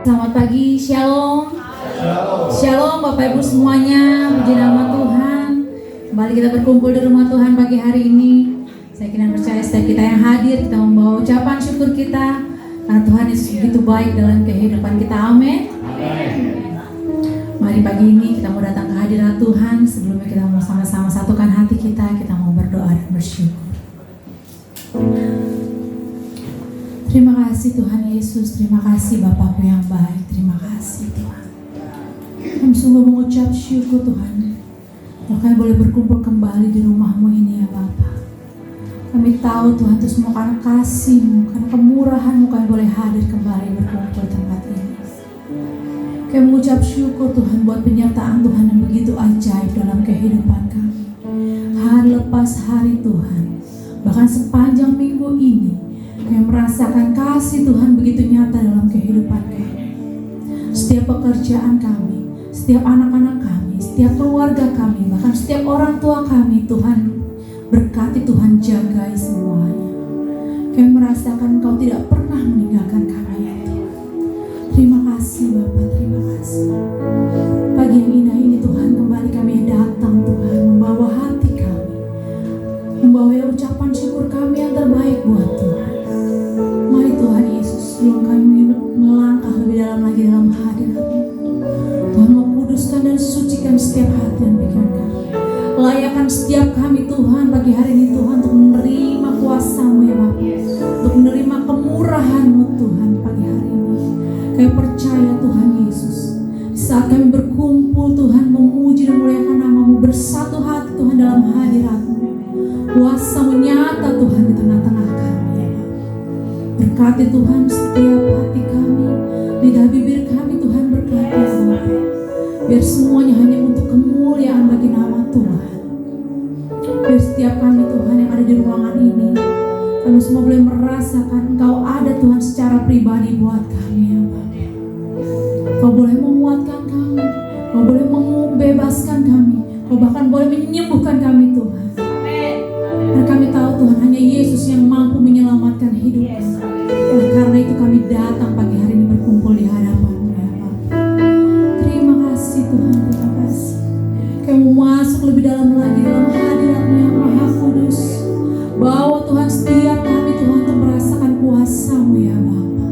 Selamat pagi, Shalom. Shalom. Shalom Bapak Ibu semuanya, puji nama Tuhan. Kembali kita berkumpul di rumah Tuhan pagi hari ini. Saya kira percaya setiap kita yang hadir, kita membawa ucapan syukur kita karena Tuhan Yesus begitu baik dalam kehidupan kita. Amin. Mari pagi ini kita mau datang ke hadirat Tuhan. Sebelumnya kita mau sama-sama satukan hati kita mau berdoa dan bersyukur. Terima kasih Tuhan Yesus, terima kasih Bapakku yang baik, terima kasih Tuhan. Kami sungguh mengucap syukur Tuhan, kalau kami boleh berkumpul kembali di rumah-Mu ini ya Bapa. Kami tahu Tuhan itu semua karena kasih-Mu, karena kemurahan-Mu kami boleh hadir kembali berkumpul di tempat ini. Kami mengucap syukur Tuhan buat penyertaan Tuhan yang begitu ajaib dalam kehidupan kami. Hari lepas hari Tuhan, bahkan sepanjang minggu ini, kami merasakan kasih Tuhan begitu nyata dalam kehidupan kami. Setiap pekerjaan kami, setiap anak-anak kami, setiap keluarga kami, bahkan setiap orang tua kami, Tuhan berkati, Tuhan jagai semuanya. Kami merasakan Engkau tidak pernah meninggalkan kami ya Tuhan. Terima kasih Bapa, terima kasih. Pagi yang indah ini Tuhan, kembali kami datang Tuhan, membawa hati kami, membawa ucapan syukur kami yang terbaik buat Tuhan. Mari Tuhan Yesus, sebelum kami melangkah lebih dalam lagi dalam hadirat-Mu, Tuhan mau kuduskan dan sucikan setiap hati dan pikiran kami. Layakan setiap kami Tuhan pagi hari ini Tuhan untuk menerima kuasa-Mu ya Bapa, untuk menerima kemurahan-Mu Tuhan pagi hari ini. Kami percaya Tuhan Yesus, saat kami berkumpul Tuhan memuji dan memuliakan nama-Mu, bersatu hati Tuhan dalam hadirat-Mu, kuasa-Mu nyata Tuhan di tengah-tengah kami. Berkati Tuhan setiap hati kami, lidah bibir kami Tuhan berkati ya Bapa. Biar semuanya hanya untuk kemuliaan bagi nama Tuhan. Biar setiap kami Tuhan yang ada di ruangan ini, kami semua boleh merasakan Engkau ada Tuhan secara pribadi buat kami ya Bapa. Kau boleh memuatkan kami, Kau boleh membebaskan kami, Kau bahkan boleh menyembuhkan kami Tuhan. Dan kami tahu Tuhan hanya Yesus yang mampu menyelamatkan hidup kami. Oleh karena itu kami datang pagi hari ini berkumpul di hadapan-Mu ya Bapa. Terima kasih Tuhan, terima kasih. Kami mau masuk lebih dalam lagi dalam hadirat-Mu yang Maha Kudus. Bawa Tuhan setiap kami Tuhan untuk merasakan kuasa-Mu ya Bapa.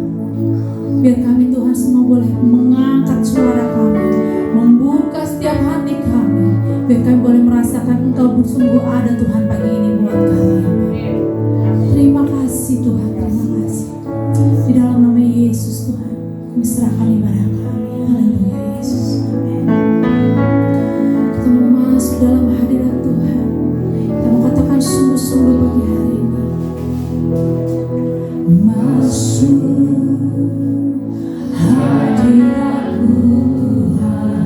Biar kami Tuhan semua boleh mengangkat suara kami, membuka setiap hati kami. Biar kami boleh merasakan Engkau sungguh ada Tuhan pagi ini buat kami. Terima kasih Tuhan, terima kasih. Di dalam nama Yesus Tuhan, kami serahkan ibadah kami. Haleluya Yesus. Amin. Kita mau masuk dalam hadirat Tuhan. Kita mau katakan sungguh-sungguh pagi hari ini. Masuk hadirat-Mu Tuhan.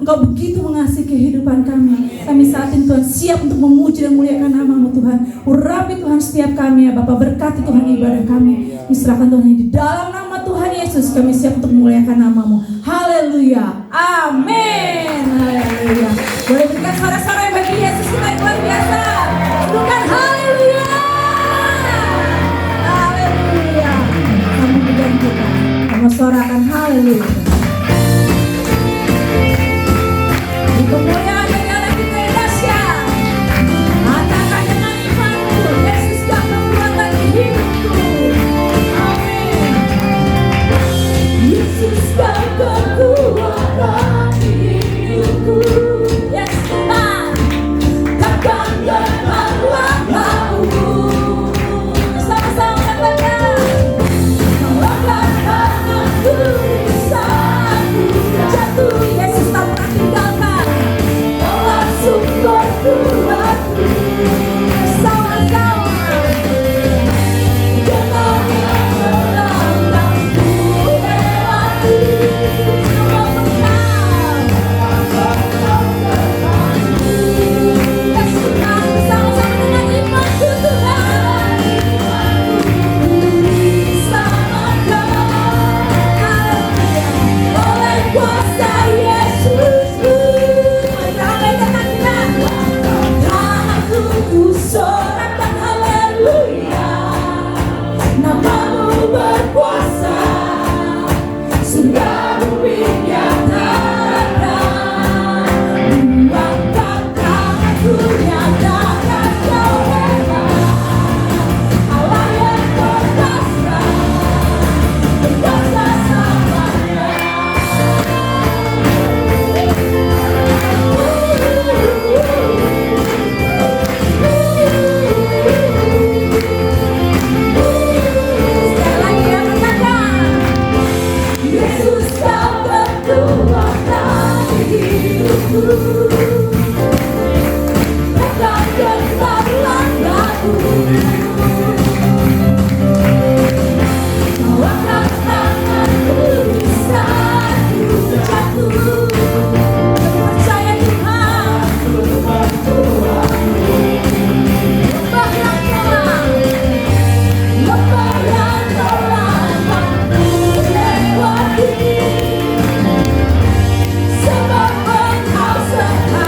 Engkau begitu mengasihi kehidupan kami. Kami saat ini Tuhan siap untuk memuji dan muliakan nama-Mu Tuhan. Urapi Tuhan setiap kami ya Bapa, berkati Tuhan ibadah kami. Diserahkan Tuhan di dalam nama Tuhan Yesus, kami siap untuk memuliakan nama-Mu. Haleluya, amin. Haleluya. Boleh berikan suara-suara yang bagi Yesus kita yang luar biasa. Bukan haleluya. Haleluya. Kami pegang kita. Kamu suarakan haleluya. Di kemuliaan bagi Allah kita yang dahsyat. Katakan dengan imanmu, Yesus gak kekuatan di hidupku. Amin. Yesus gak kekuatan di hidupku. Yes, Tuhan. Takkan getar langkahku. Sama-sama katakan. Kalau tanganku bisa jatuh, Yesus tak pernah tinggalkan. Allah sumber kuatku. Sama-sama. Dengan yang melangkahku lewati semua pengalaman. Yes, Tuhan, bersama-sama dengan imanku Tuhan. Sama Kau, oleh kuasa Yesusku. Ramai tangan kita. Tanganku ku sorakan haleluya. Nama-Mu berkuasa, surga bumi nyatakan. Angkat tanganku nyatakan Kau hebat. Allah yang berkuasa, berkuasa selamanya. Sekali lagi ya, katakan. Yesus Kau kekuatan di hidupku. Takkan getar langkahku. Kau angkat tanganku bisa jatuh. Kami percaya Tuhan. Lembah yang terang, lembah yang terang mampu lewati. Sebab Engkau serta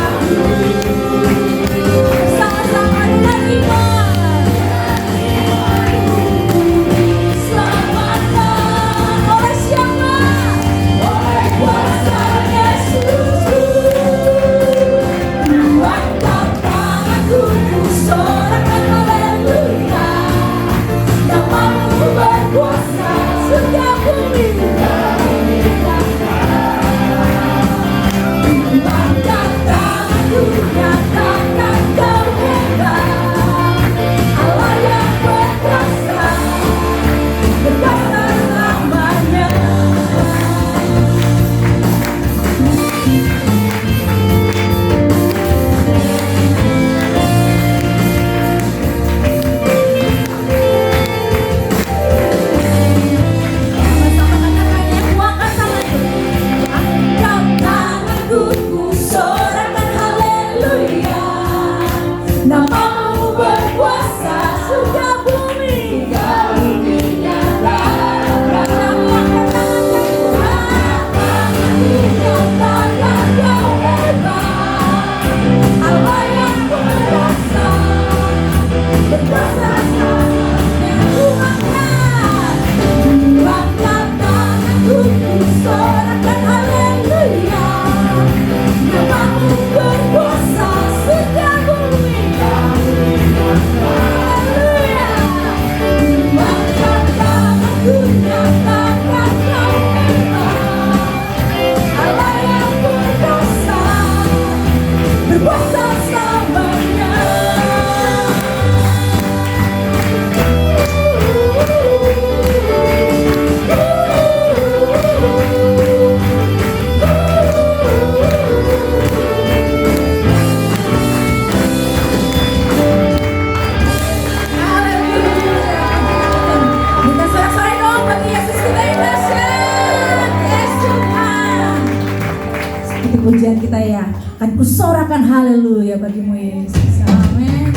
itu pujian kita ya. Akan kusorakan haleluya bagimu Yesus. Amin.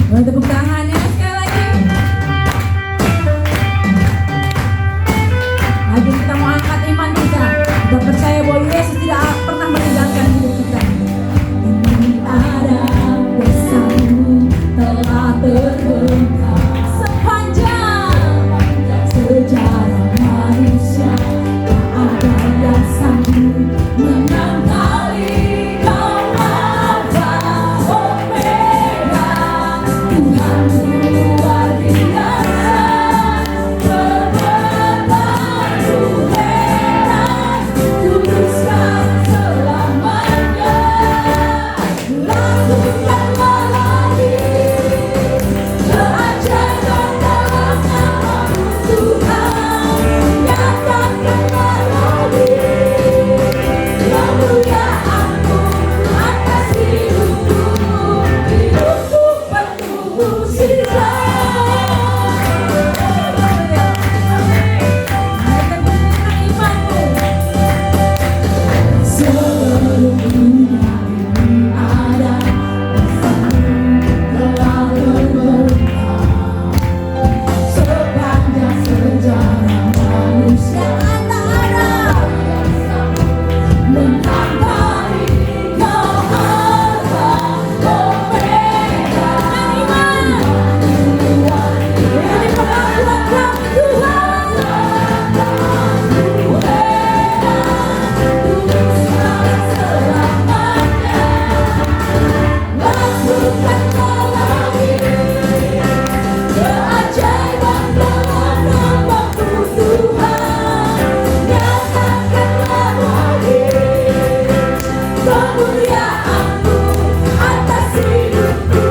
Boleh tepuk tangan ya sekali lagi. Ayo kita mau angkat iman kita. Kita percaya bahwa Yesus tidak pernah meninggalkan hidup kita. Ini ada bersamamu telah terbentang sepanjang sejarah manusia. Tak ada yang sanggup menangkali Kau Alfa Omega. Tuhan luar biasa, berbentuk heran, kuduskan selamanya. Lakukanlah lagi keajaiban dalam nama-Mu Tuhan. Nyatakanlah lagi kemuliaan-Mu atas hidupku. Hidupku penuh mukjizat. Seluruh dunia ini ada bersamamu telah terbentang sepanjang sejarah manusia. Tak ada menangkali Kau Alfa Omega. Ini pengakuan kami Tuhan. Kuduskan selamanya. Lakukanlah lagi keajaiban dalam nama-Mu Tuhan. Nyatakanlah lagi kemuliaan-Mu atas hidupku.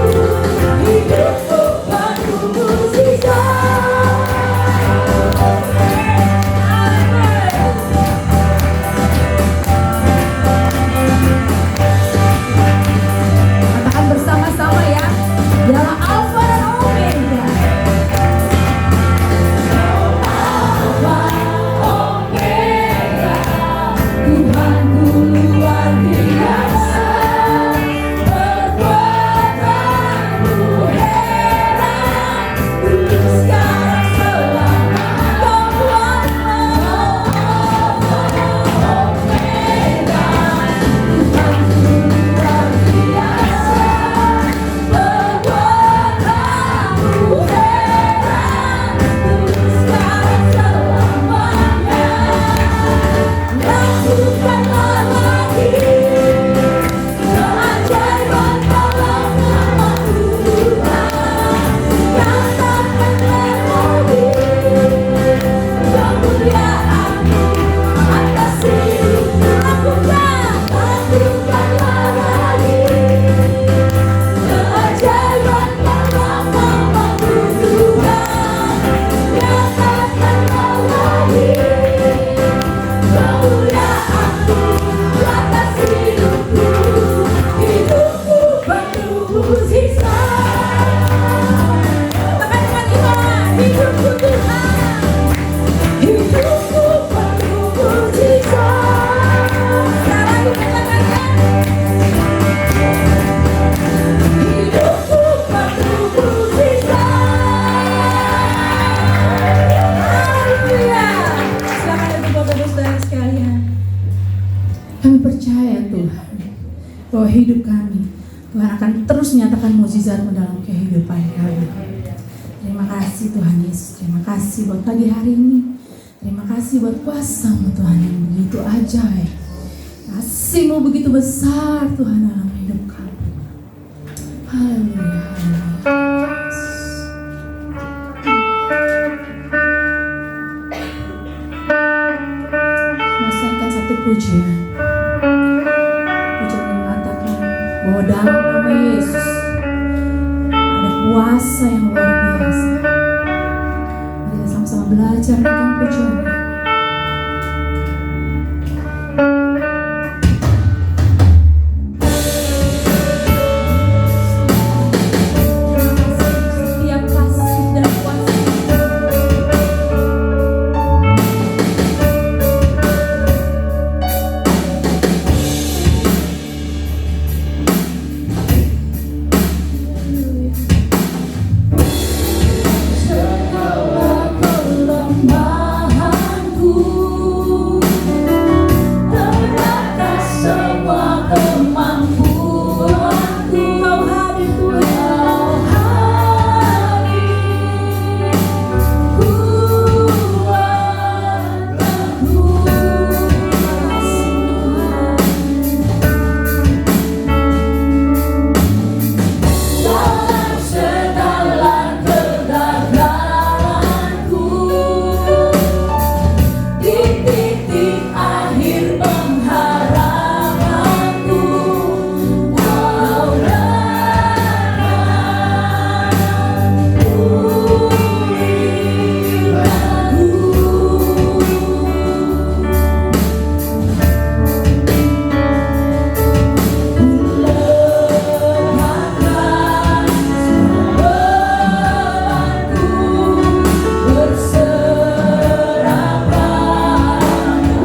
Hidupku penuh mukjizat. Katakan bersama-sama ya. Dialah Alfa dan Omega. Alfa Omega, Tuhanku luar biasa, perbuatanmu heran, kuduskan selamanya. Kau Alfa Omega, Tuhanku luar biasa, perbuatanmu heran, kuduskan selamanya. Lakukanlah lagi keajaiban dalam nama-Mu Tuhan. Nyatakanlah lagi kemuliaan-Mu atas hidupku. Lakukanlah lagi keajaiban dalam nama-Mu Tuhan. Nyatakanlah lagi kemuliaan-Mu atas hidupku. Hidupku penuh mukjizat. Katakan dengan iman, hidupku Tuhan. Hidupku penuh mukjizat. Sekarang katakan hidupku penuh mukjizat. Haleluya. Silakan Bapak-Ibu Saudara sekalian. Kami percaya Tuhan bahwa hidup kami Tuhan akan terus menyatakan mukjizat-Mu dalam kehidupan kami. Terima kasih Tuhan Yesus. Terima kasih buat pagi hari ini. Terima kasih buat kuasa-Mu Tuhan yang begitu ajaib. Kasih-Mu begitu besar Tuhan dalam hidup kami. Haleluya. Masihkan satu pujian. Pujian yang mengatakan bahwa dalam nama Yesus ada kuasa yang luar biasa. Mari kita sama-sama belajar dengan pujian. Setiap kasih dan kuasa Berserah padamu.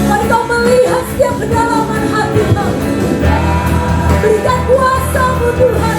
Mari Kau melihat setiap kedalaman hati kami. Berikan kuasa-Mu Tuhan.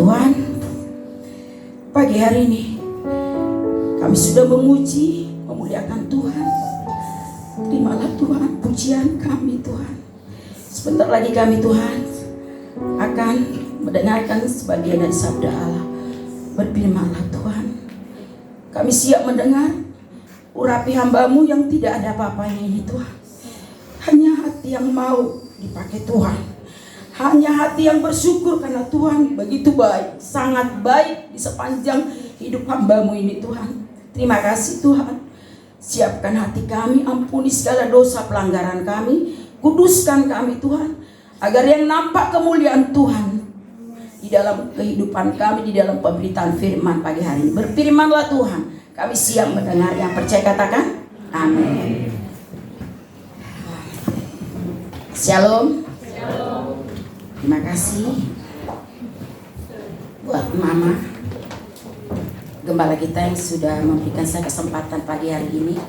Tuhan, pagi hari ini kami sudah memuji, memuliakan Tuhan. Terimalah Tuhan pujian kami Tuhan. Sebentar lagi kami Tuhan akan mendengarkan sebagian dari sabda Allah. Berfirmanlah Tuhan, kami siap mendengar urapi hamba-Mu yang tidak ada apa-apanya ini Tuhan. Hanya hati yang mau dipakai Tuhan, hanya hati yang bersyukur karena Tuhan begitu baik, sangat baik di sepanjang hidup hamba-Mu ini Tuhan. Terima kasih Tuhan. Siapkan hati kami, ampuni segala dosa pelanggaran kami, kuduskan kami Tuhan, agar yang nampak kemuliaan Tuhan di dalam kehidupan kami, di dalam pemberitaan firman pagi hari ini. Berfirmanlah Tuhan, kami siap mendengar. Yang percaya katakan amin. Shalom. Terima kasih buat Mama Gembala kita yang sudah memberikan saya kesempatan pagi hari ini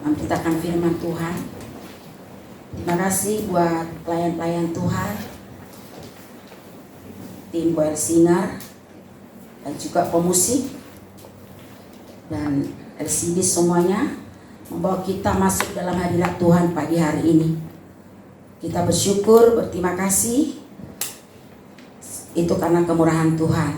memberitakan firman Tuhan. Terima kasih buat pelayan-pelayan Tuhan, tim Boel Sinar, dan juga pemusik dan LCD semuanya membawa kita masuk dalam hadirat Tuhan pagi hari ini. Kita bersyukur, berterima kasih. Itu karena kemurahan Tuhan.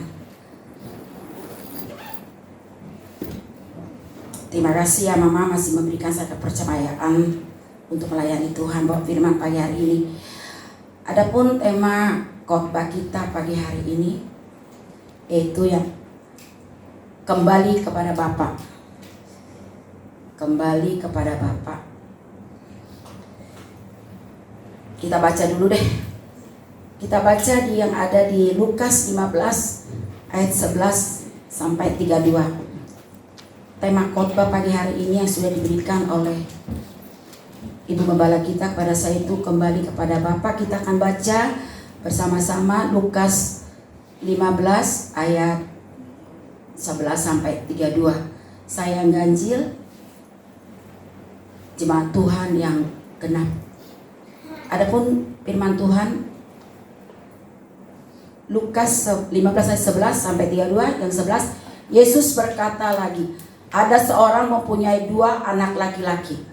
Terima kasih ya Mama masih memberikan saya kepercayaan untuk melayani Tuhan bawa firman pagi hari ini. Adapun tema khotbah kita pagi hari ini, yaitu yang kembali kepada Bapa. Kembali kepada Bapa. Kita baca dulu deh. Kita baca yang ada di Lukas 15 ayat 11 sampai 32. Tema khotbah pagi hari ini yang sudah diberikan oleh Ibu Gembala kita kepada saya itu kembali kepada Bapa. Kita akan baca bersama-sama Lukas 15 ayat 11 sampai 32. Saya yang ganjil, jemaat Tuhan yang genap. Adapun firman Tuhan Lukas 15 ayat 11 sampai 32. Yang 11, Yesus berkata lagi, ada seorang mempunyai 2 anak laki-laki.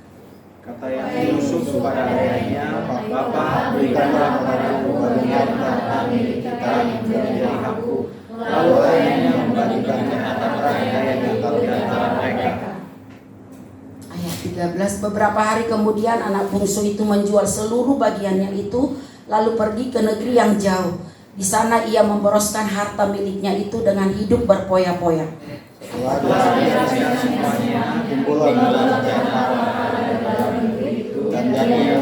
Kata yang Yusuf kepada ayahnya, Bapa, berikanlah kepadaku bagian harta milik kita yang menjadi hakku. Lalu ayahnya membagikannya antara ayahnya di antara mereka. Ayat 13, beberapa hari kemudian anak bungsu itu menjual seluruh bagiannya itu, lalu pergi ke negeri yang jauh. Di sana ia memboroskan harta miliknya itu dengan hidup berpoya-poya. Setelah dia semuanya, timbullah dalam dan jadi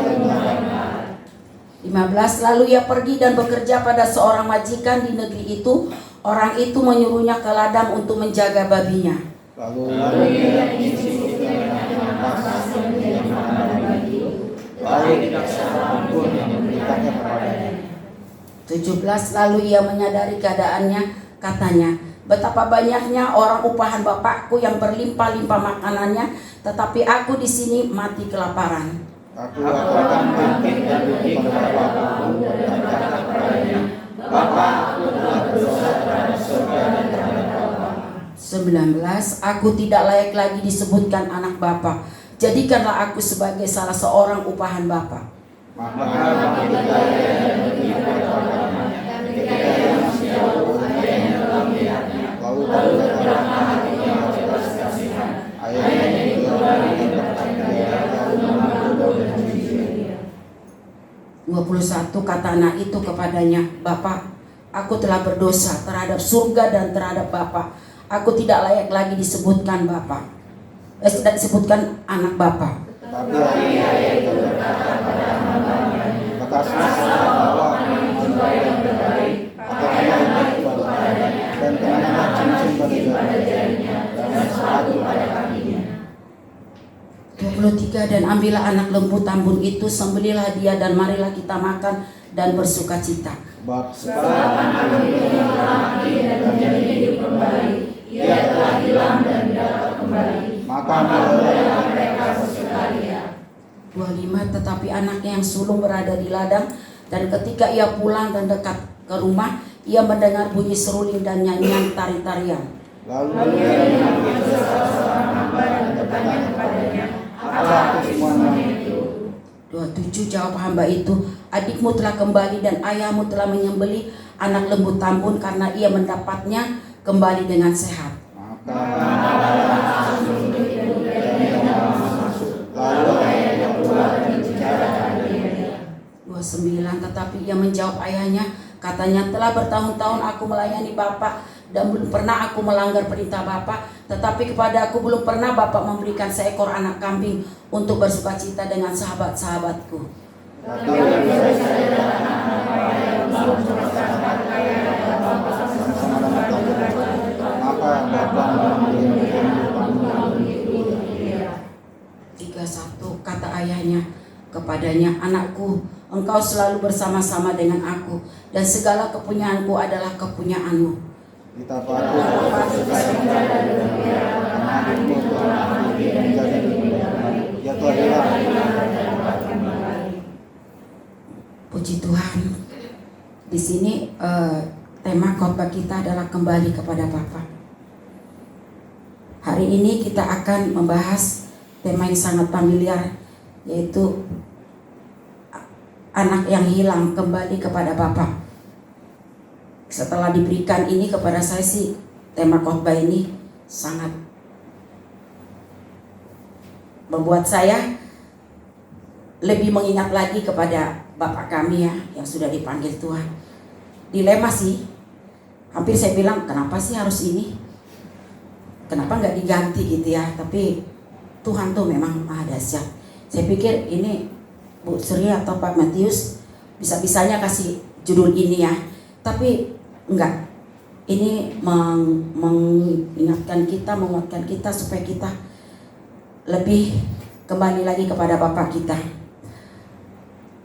15, lalu ia pergi dan bekerja pada seorang majikan di negeri itu. Orang itu menyuruhnya ke ladang untuk menjaga babinya. lalu dia mengisi lalu tidak seorang pun yang memberikannya kepadanya. 17, lalu ia menyadari keadaannya, katanya, betapa banyaknya orang upahan bapakku yang berlimpah-limpah makanannya, tetapi aku di sini mati kelaparan. Aku akan bangkit dan pergi kepada Bapakku dan berkata kepadanya, Bapa, aku telah berdosa terhadap surga dan terhadap Bapa. 19, aku tidak layak lagi disebutkan anak Bapa. Jadikanlah aku sebagai salah seorang upahan Bapa. Maka bangkitlah ia dan pergi kepada Bapaknya. Ketika ia masih jauh, ayahnya telah melihatnya. Lalu berkata hatinya oleh belas kasihan. Ayahnya kembali dan berkata dia, lalu mengambil dan mencuci dia. 21, kata anak itu kepadanya, Bapa, aku telah berdosa terhadap surga dan terhadap Bapa. Aku tidak layak lagi disebutkan Bapa. Tidak disebutkan anak Bapa. Tetapi ayah itu berkata pada hambanya, bekaslah bahwa jiwa yang terbaik, pakaianlah itu kepadanya, dan kenakanlah cincin pada jarinya, dan sepatu pada kakinya. 23, dan ambillah anak lembu tambun itu, sembelilah dia dan marilah kita makan dan bersukacita. Sebab anak itu yang telah mati dan menjadi hidup kembali, ia telah hilang dan dapat kembali. Maka mulailah mereka bersukaria. 25, tetapi anaknya yang sulung berada di ladang, dan ketika ia pulang dan dekat ke rumah, ia mendengar bunyi seruling dan nyanyian tari-tarian. Lalu ia memanggil salah seorang hamba dan bertanya kepadanya, apa itu semuanya itu? 27, jawab hamba itu, adikmu telah kembali dan ayahmu telah menyembelih anak lembu tambun karena ia mendapatnya kembali dengan sehat. Lalu ayahnya keluar dan membicarakan dia. 29, tetapi ia menjawab ayahnya, katanya, telah bertahun-tahun aku melayani Bapak dan belum pernah aku melanggar perintah Bapak, tetapi kepada aku belum pernah Bapak memberikan seekor anak kambing untuk bersukacita dengan sahabat-sahabatku. Maka Bapa mengambil 31, kata ayahnya kepadanya, anakku, engkau selalu bersama-sama dengan aku dan segala kepunyaanku adalah kepunyaanmu. kita patut bersuka dan gembira karena adikmu telah mati dan menjadi hidup kembali. Ia telah hilang dan dapat kembali. Puji Tuhan. Di sini tema khotbah kita adalah kembali kepada Bapa. Hari ini kita akan membahas tema yang sangat familiar, yaitu anak yang hilang kembali kepada Bapa. Setelah diberikan ini kepada saya sih, tema khotbah ini sangat membuat saya lebih mengingat lagi kepada Bapak kami ya, yang sudah dipanggil Tuhan. Dilema sih, Hampir saya bilang, kenapa sih harus ini? Kenapa nggak diganti gitu ya? Tapi Tuhan tuh memang maha dahsyat. Saya pikir ini Bu Sri atau Pak Matius bisa-bisanya kasih judul ini ya. Tapi enggak. Ini mengingatkan kita, menguatkan kita supaya kita lebih kembali lagi kepada Bapa kita.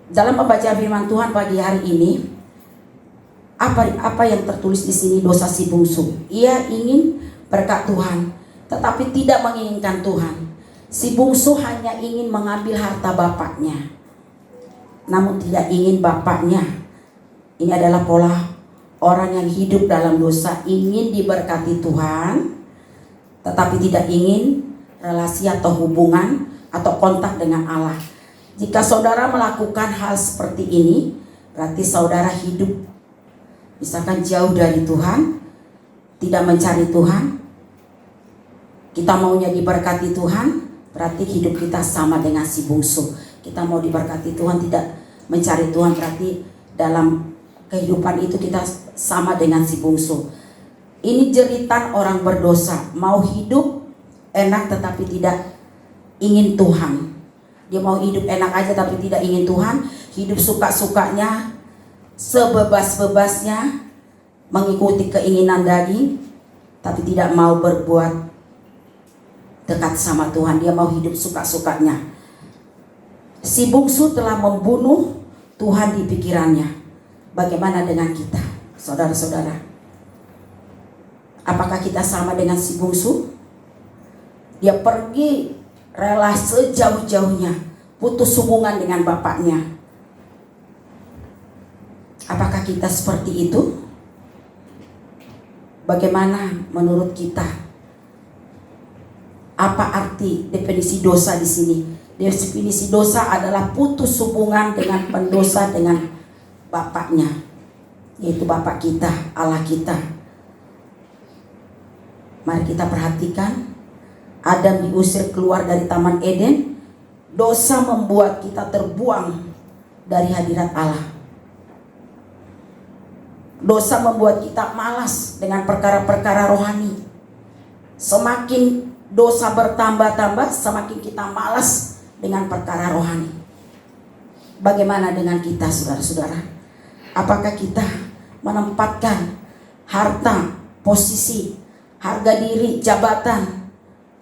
Dalam pembacaan firman Tuhan pagi hari ini, apa yang tertulis di sini? Dosa si bungsu. Ia ingin berkat Tuhan, tetapi tidak menginginkan Tuhan. Si bungsu hanya ingin mengambil harta bapaknya, namun tidak ingin bapaknya. Ini adalah pola orang yang hidup dalam dosa, ingin diberkati Tuhan, tetapi tidak ingin relasi atau hubungan atau kontak dengan Allah. Jika saudara melakukan hal seperti ini, berarti saudara hidup misalkan jauh dari Tuhan, tidak mencari Tuhan. Kita maunya diberkati Tuhan, berarti hidup kita sama dengan si bungsu. Kita mau diberkati Tuhan, tidak mencari Tuhan, berarti dalam kehidupan itu kita sama dengan si bungsu. Ini jeritan orang berdosa, mau hidup enak tetapi tidak ingin Tuhan. Dia mau hidup enak aja tapi tidak ingin Tuhan, hidup suka-sukanya, sebebas-bebasnya, mengikuti keinginan daging, tapi tidak mau berbuat dekat sama Tuhan. Dia mau hidup suka-sukanya. Si bungsu telah membunuh Tuhan di pikirannya. Bagaimana dengan kita, saudara-saudara? Apakah kita sama dengan si bungsu? Dia pergi rela sejauh-jauhnya, putus hubungan dengan bapaknya. Apakah kita seperti itu? Bagaimana menurut kita? Apa arti definisi dosa di sini? Definisi dosa adalah putus hubungan dengan pendosa dengan bapaknya, yaitu Bapak kita, Allah kita. Mari kita perhatikan. Adam diusir keluar dari Taman Eden. Dosa membuat kita terbuang dari hadirat Allah. Dosa membuat kita malas dengan perkara-perkara rohani. Semakin dosa bertambah-tambah, semakin kita malas dengan perkara rohani. Bagaimana dengan kita, saudara-saudara? Apakah kita menempatkan harta, posisi, harga diri, jabatan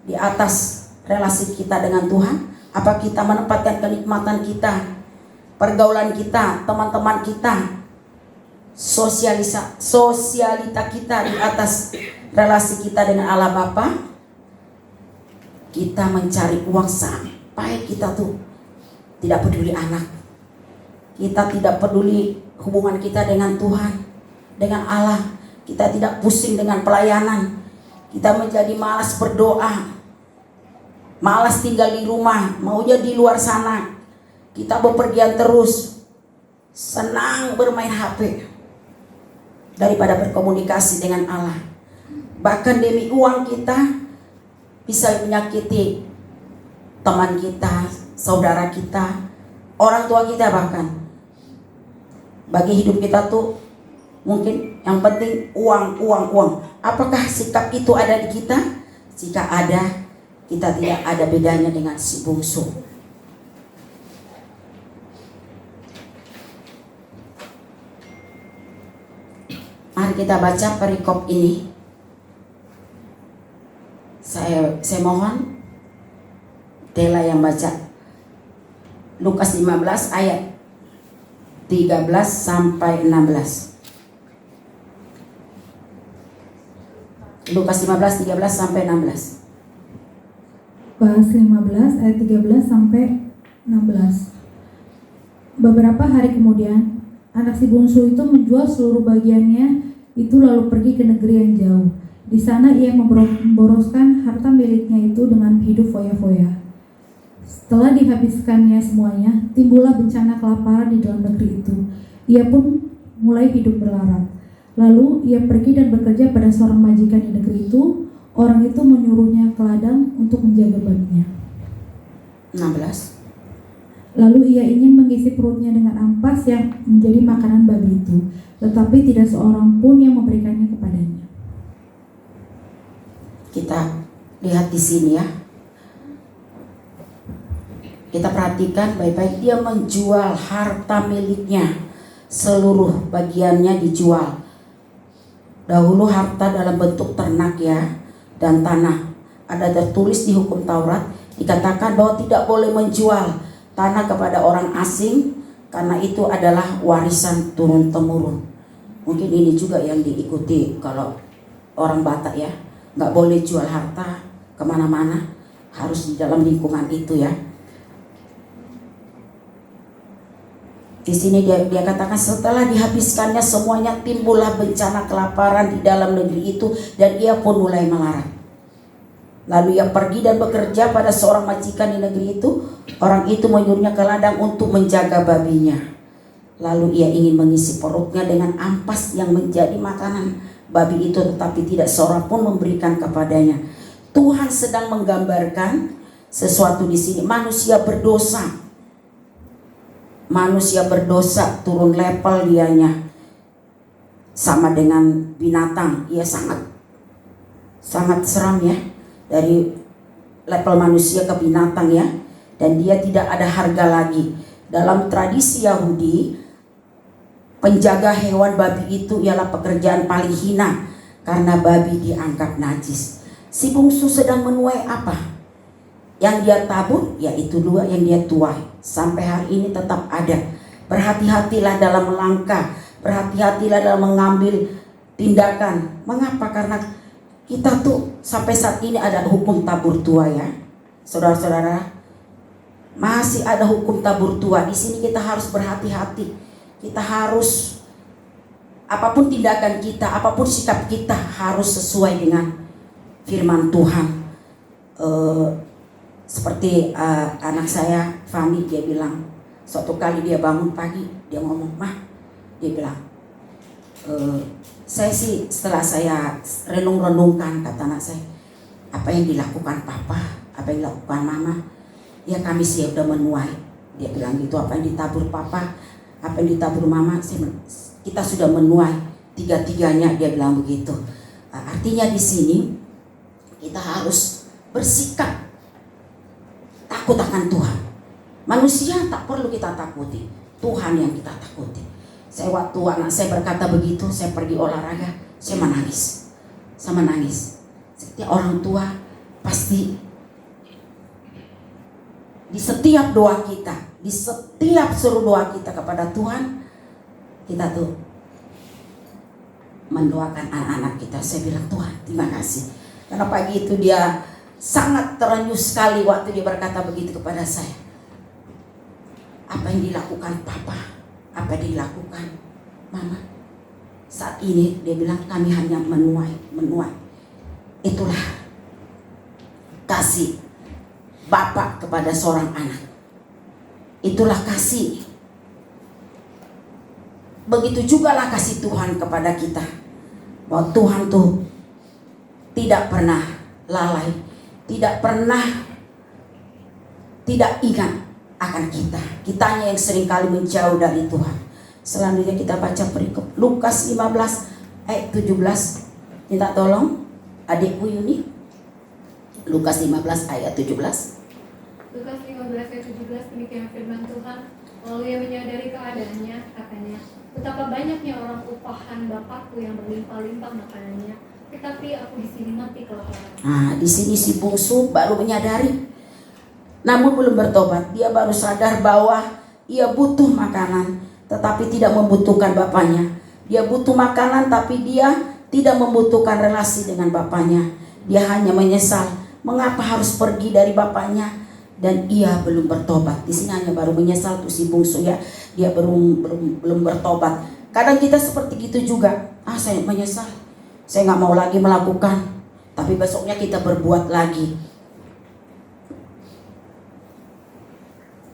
di atas relasi kita dengan Tuhan? Apa kita menempatkan kenikmatan kita, pergaulan kita, teman-teman kita, sosialita kita di atas relasi kita dengan Allah Bapa? Kita mencari uang sampai kita tuh tidak peduli anak. Kita tidak peduli hubungan kita dengan Tuhan, dengan Allah. Kita tidak pusing dengan pelayanan. Kita menjadi malas berdoa, malas tinggal di rumah, maunya di luar sana. Kita bepergian terus, senang bermain HP daripada berkomunikasi dengan Allah. Bahkan demi uang kita bisa menyakiti teman kita, saudara kita, orang tua kita bahkan. Bagi hidup kita tuh mungkin yang penting uang. Apakah sikap itu ada di kita? Jika ada, kita tidak ada bedanya dengan si bungsu. Mari kita baca perikop ini. Saya mohon Dela yang baca Lukas 15 ayat 13 sampai 16. Lukas 15 13 sampai 16. Lukas 15 ayat 13 sampai 16. Beberapa hari kemudian, anak si bungsu itu menjual seluruh bagiannya itu lalu pergi ke negeri yang jauh. Di sana ia memboroskan harta miliknya itu dengan hidup foya-foya. Setelah dihabiskannya semuanya, timbullah bencana kelaparan di dalam negeri itu. Ia pun mulai hidup berlarat. Lalu ia pergi dan bekerja pada seorang majikan di negeri itu. Orang itu menyuruhnya ke ladang untuk menjaga babinya. 16. Lalu ia ingin mengisi perutnya dengan ampas yang menjadi makanan babi itu. tetapi tidak seorang pun yang memberikannya kepadanya. Kita lihat di sini ya. Kita perhatikan baik-baik, dia menjual harta miliknya, seluruh bagiannya dijual. Dahulu harta dalam bentuk ternak ya dan tanah. Ada tertulis di hukum Taurat, dikatakan bahwa tidak boleh menjual tanah kepada orang asing karena itu adalah warisan turun-temurun. Mungkin ini juga yang diikuti kalau orang Batak ya, nggak boleh jual harta kemana-mana, harus di dalam lingkungan itu ya. Di sini dia katakan setelah dihabiskannya semuanya timbullah bencana kelaparan di dalam negeri itu dan ia pun mulai melarat. Lalu ia pergi dan bekerja pada seorang majikan di negeri itu. Orang itu menyuruhnya ke ladang untuk menjaga babinya. Lalu ia ingin mengisi perutnya dengan ampas yang menjadi makanan babi itu, tetapi tidak seorang pun memberikan kepadanya. Tuhan sedang menggambarkan sesuatu di sini. Manusia berdosa. Manusia berdosa, turun level dianya, sama dengan binatang. Ia sangat seram ya, dari level manusia ke binatang ya, dan dia tidak ada harga lagi. Dalam tradisi Yahudi, penjaga hewan babi itu ialah pekerjaan paling hina karena babi dianggap najis. Si bungsu sedang menuai apa? Yang dia tabur, yaitu dua yang dia tuai. Sampai hari ini tetap ada. Berhati-hatilah dalam melangkah, berhati-hatilah dalam mengambil tindakan. Mengapa? Karena kita tuh sampai saat ini ada hukum tabur tua ya, saudara-saudara. Masih ada hukum tabur tua. Di sini kita harus berhati-hati. Kita harus, apapun tindakan kita, apapun sikap kita harus sesuai dengan firman Tuhan. Seperti anak saya Fani, dia bilang suatu kali dia bangun pagi, dia ngomong, "Mah," dia bilang, "Saya sih setelah saya renung-renungkan," kata anak saya, "apa yang dilakukan papa, apa yang dilakukan mama, ya kami sih udah menuai." Dia bilang gitu, apa yang ditabur papa, apa yang ditabur mama, kita sudah menuai tiga-tiganya, dia bilang begitu. Artinya di sini kita harus bersikap takut akan Tuhan. Manusia tak perlu kita takuti, Tuhan yang kita takuti. Saya waktu anak saya berkata begitu, saya pergi olahraga, saya menangis. Setiap orang tua pasti di setiap doa kita, di setiap seluruh doa kita kepada Tuhan, kita tuh mendoakan anak-anak kita. Saya bilang, Tuhan terima kasih. Karena pagi itu dia sangat terenyuh sekali waktu dia berkata begitu kepada saya. Apa yang dilakukan papa, apa yang dilakukan mama, saat ini dia bilang kami hanya menuai. Itulah kasih bapak kepada seorang anak. Itulah kasih. Begitu jugalah kasih Tuhan kepada kita. Bahwa Tuhan tuh tidak pernah lalai, tidak pernah tidak ingat akan kita. Kitanya yang seringkali menjauh dari Tuhan. Selanjutnya kita baca perikop Lukas 15 ayat 17. Minta tolong adikku Yuni. Lukas 15 ayat 17. Lukas 15 ayat 17, demikian firman Tuhan. Lalu ia menyadari keadaannya, katanya, betapa banyaknya orang upahan Bapakku yang berlimpah-limpah makanannya, tetapi aku di sini mati kelaparan. Nah, di sini si bungsu baru menyadari, namun belum bertobat. Dia baru sadar bahwa ia butuh makanan, tetapi tidak membutuhkan bapaknya. Dia butuh makanan, tapi dia tidak membutuhkan relasi dengan bapaknya. Dia hanya menyesal, mengapa harus pergi dari bapaknya, dan ia belum bertobat. Di sini hanya baru menyesal tuh si bungsu ya. Dia belum bertobat. Kadang kita seperti gitu juga. Saya menyesal, saya nggak mau lagi melakukan, tapi besoknya kita berbuat lagi.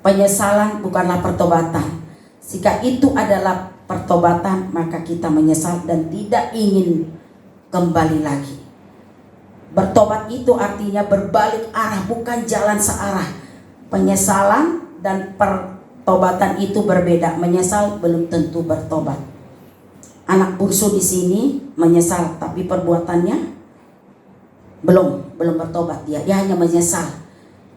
Penyesalan bukanlah pertobatan. Jika itu adalah pertobatan, maka kita menyesal dan tidak ingin kembali lagi. Bertobat itu artinya berbalik arah, bukan jalan searah. Penyesalan dan pertobatan itu berbeda. Menyesal belum tentu bertobat. anak bungsu di sini menyesal, tapi perbuatannya belum bertobat. Dia hanya menyesal.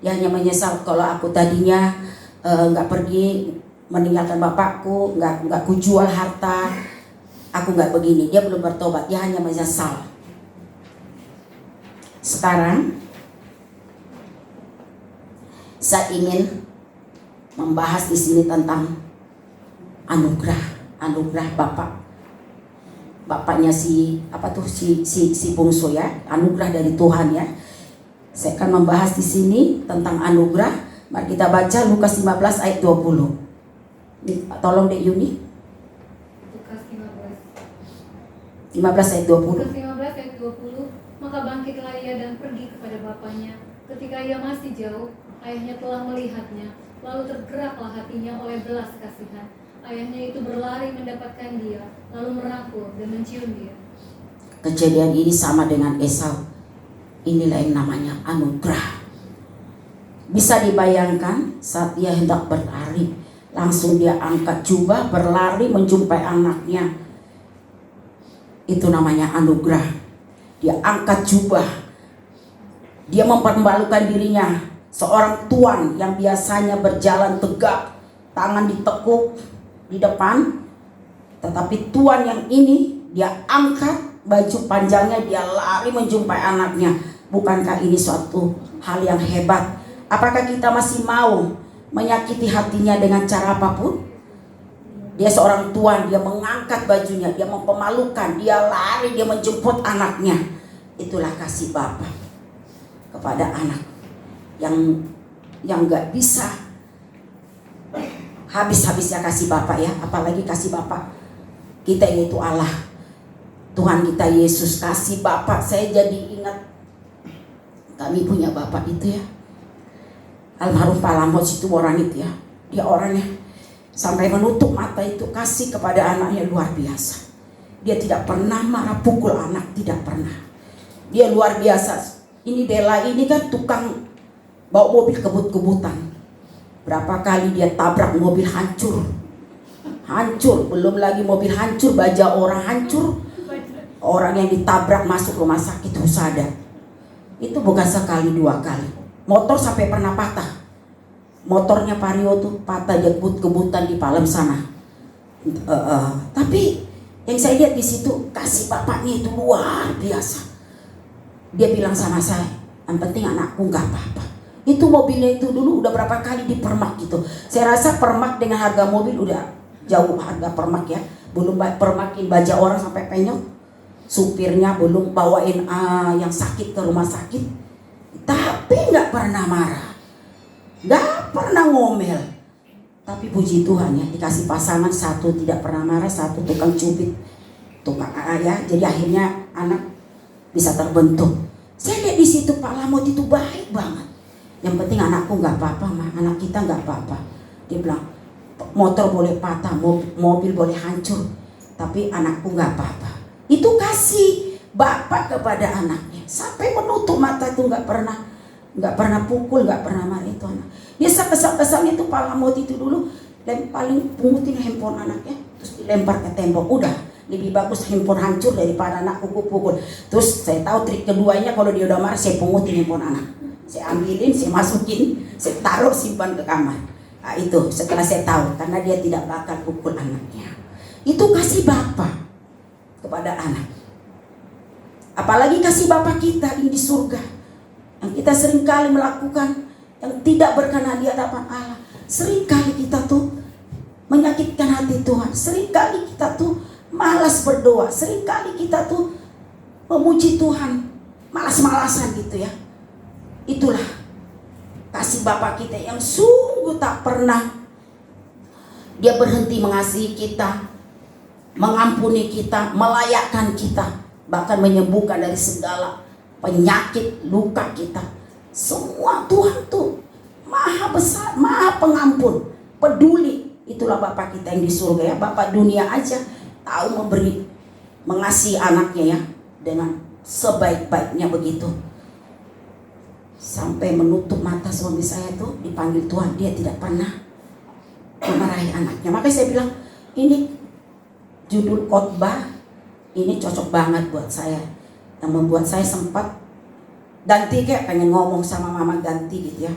Dia hanya menyesal, kalau aku tadinya nggak pergi meninggalkan bapakku, nggak kujual harta, aku nggak begini. Dia belum bertobat, dia hanya menyesal. Sekarang saya ingin membahas di sini tentang anugerah bapaknya si bungsu ya, anugerah dari Tuhan ya. Saya akan membahas di sini tentang anugerah. Mari kita baca Lukas 15 ayat 20. Tolong Dek Yuni. Lukas 15 ayat 20. Lukas 15 ayat 20. Maka bangkitlah ia dan pergi kepada bapaknya. Ketika ia masih jauh, ayahnya telah melihatnya. Lalu tergeraklah hatinya oleh belas kasihan. Ayahnya itu berlari mendapatkan dia, lalu merangkul dan mencium dia. Kejadian ini sama dengan Esau. Inilah yang namanya anugerah. Bisa dibayangkan saat dia hendak berlari, langsung dia angkat jubah, berlari menjumpai anaknya. Itu namanya anugerah. Dia angkat jubah. Dia mempermalukan dirinya. Seorang tuan yang biasanya berjalan tegak, tangan ditekuk di depan, tetapi tuan yang ini dia angkat baju panjangnya, dia lari menjumpai anaknya. Bukankah ini suatu hal yang hebat? Apakah kita masih mau menyakiti hatinya dengan cara apapun? Dia seorang tuan, dia mengangkat bajunya, dia mempermalukan, dia lari, dia menjemput anaknya. Itulah kasih Bapa kepada anak yang gak bisa habis-habisnya kasih Bapa ya. Apalagi kasih Bapa kita, yaitu Allah, Tuhan kita Yesus. Kasih Bapa, saya jadi ingat kami punya Bapak itu ya, almarhum Pak Lamos itu orang itu ya. Dia orangnya sampai menutup mata itu kasih kepada anaknya luar biasa. Dia tidak pernah marah pukul anak, tidak pernah. Dia luar biasa. Ini Dela ini kan tukang bawa mobil kebut-kebutan. Berapa kali dia tabrak mobil hancur. Belum lagi mobil hancur, baja orang hancur. Orang yang ditabrak masuk rumah sakit Husada. Itu bukan sekali dua kali. Motor sampai pernah patah. Motornya Pario tuh patah, dia kebut-kebutan di Palem sana. Tapi yang saya lihat di situ kasih bapaknya itu luar biasa. Dia bilang sama saya, yang penting anakku nggak apa-apa. Itu mobilnya itu dulu udah berapa kali dipermak gitu. Saya rasa permak dengan harga mobil udah jauh harga permak ya. Belum permakin baja orang sampai penyok. Supirnya belum bawain yang sakit ke rumah sakit. Tapi nggak pernah marah, nggak pernah ngomel. Tapi puji Tuhan ya, dikasih pasangan, satu tidak pernah marah, satu tukang cubit, tukang ya. Jadi akhirnya anak bisa terbentuk. Saya lihat di situ Pak Lamot itu baik banget. Yang penting anakku nggak apa-apa, mah anak kita nggak apa-apa. Dia bilang motor boleh patah, mobil boleh hancur, tapi anakku nggak apa-apa. Itu kasih Bapak kepada anaknya. Sampai menutup mata itu nggak pernah pukul, nggak pernah marah itu anak. Dia kesal-kesalnya itu Pak Lamot itu dulu paling pungutin handphone anaknya, terus dilempar ke tembok. Udah lebih bagus handphone hancur daripada anak pukul. Terus saya tahu trik keduanya, kalau dia udah marah saya pungutin handphone anak. Saya ambilin, saya masukin, saya taruh simpan ke kamar. Nah, itu setelah saya tahu, karena dia tidak bakal pukul anaknya. Itu kasih Bapa kepada anak. Apalagi kasih Bapa kita di surga, yang kita seringkali melakukan yang tidak berkenan di hadapan Allah. Seringkali kita tuh menyakitkan hati Tuhan. Seringkali kita tuh malas berdoa. Seringkali kita tuh memuji Tuhan malas-malasan gitu ya. Itulah kasih Bapa kita yang sungguh tak pernah dia berhenti mengasihi kita, mengampuni kita, melayakkan kita, bahkan menyembuhkan dari segala penyakit, luka kita. Semua Tuhan tuh maha besar, maha pengampun, peduli. Itulah Bapa kita yang di surga ya. Bapa dunia aja tahu memberi, mengasihi anaknya ya, dengan sebaik-baiknya begitu. Sampai menutup mata suami saya tuh dipanggil Tuhan, dia tidak pernah memarahi anaknya. Makanya saya bilang, ini judul khotbah ini cocok banget buat saya, yang membuat saya sempat ganti kayak pengen ngomong sama mama ganti gitu ya.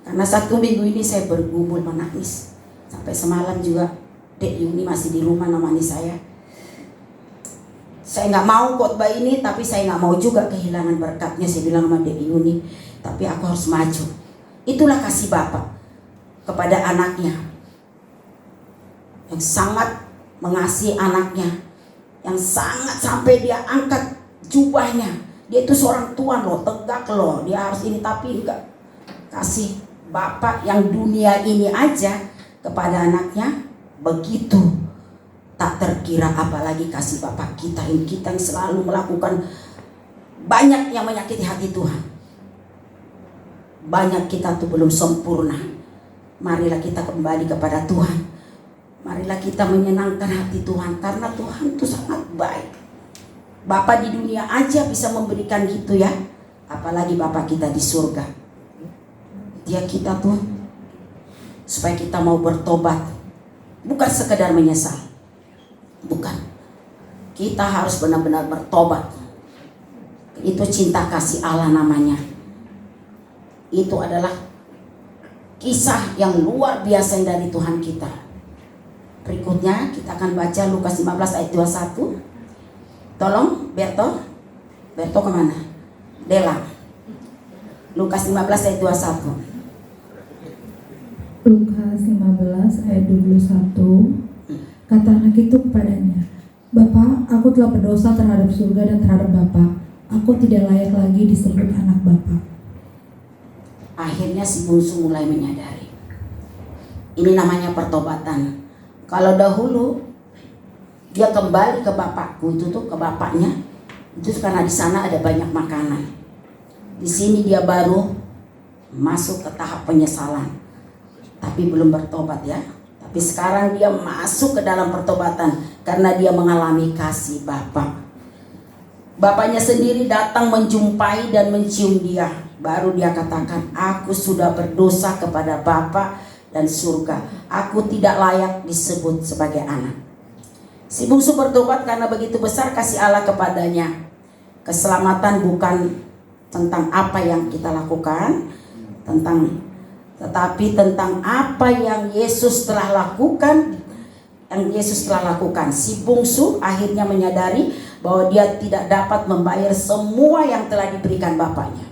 Karena 1 minggu ini saya bergumul menangis. Sampai semalam juga Dek Yuni masih di rumah nemani saya. Saya nggak mau khotbah ini, tapi saya nggak mau juga kehilangan berkatnya. Saya bilang sama Dek Yuni, tapi aku harus maju. Itulah kasih Bapak kepada anaknya, yang sangat mengasihi anaknya, yang sangat sampai dia angkat jubahnya. Dia itu seorang tuan loh, tegak loh, dia harus ini, tapi enggak. Kasih Bapak yang dunia ini aja kepada anaknya begitu tak terkira, apalagi kasih Bapak kita yang selalu melakukan banyak yang menyakiti hati Tuhan. Banyak kita tuh belum sempurna. Marilah kita kembali kepada Tuhan. Marilah kita menyenangkan hati Tuhan, karena Tuhan itu sangat baik. Bapa di dunia aja bisa memberikan gitu ya, apalagi Bapa kita di surga. Dia kita tuh supaya kita mau bertobat, bukan sekedar menyesal, bukan. Kita harus benar-benar bertobat. Itu cinta kasih Allah namanya. Itu adalah kisah yang luar biasa dari Tuhan kita. Berikutnya kita akan baca Lukas 15 ayat 21. Tolong Berto kemana? Dela. Lukas 15 ayat 21. Lukas 15 ayat 21. Kata anak itu kepadanya, "Bapak, aku telah berdosa terhadap surga dan terhadap Bapak. Aku tidak layak lagi disebut anak Bapak." Akhirnya si bungsu mulai menyadari. Ini namanya pertobatan. Kalau dahulu dia kembali ke bapakku, itu tuh ke bapaknya, itu karena di sana ada banyak makanan. Di sini dia baru masuk ke tahap penyesalan, tapi belum bertobat ya. Tapi sekarang dia masuk ke dalam pertobatan karena dia mengalami kasih Bapak. Bapaknya sendiri datang menjumpai dan mencium dia. Baru dia katakan, "Aku sudah berdosa kepada Bapa dan surga. Aku tidak layak disebut sebagai anak." Si bungsu bertobat karena begitu besar kasih Allah kepadanya. Keselamatan bukan tentang apa yang kita lakukan, tetapi tentang apa yang Yesus telah lakukan. Si bungsu akhirnya menyadari bahwa dia tidak dapat membayar semua yang telah diberikan bapaknya.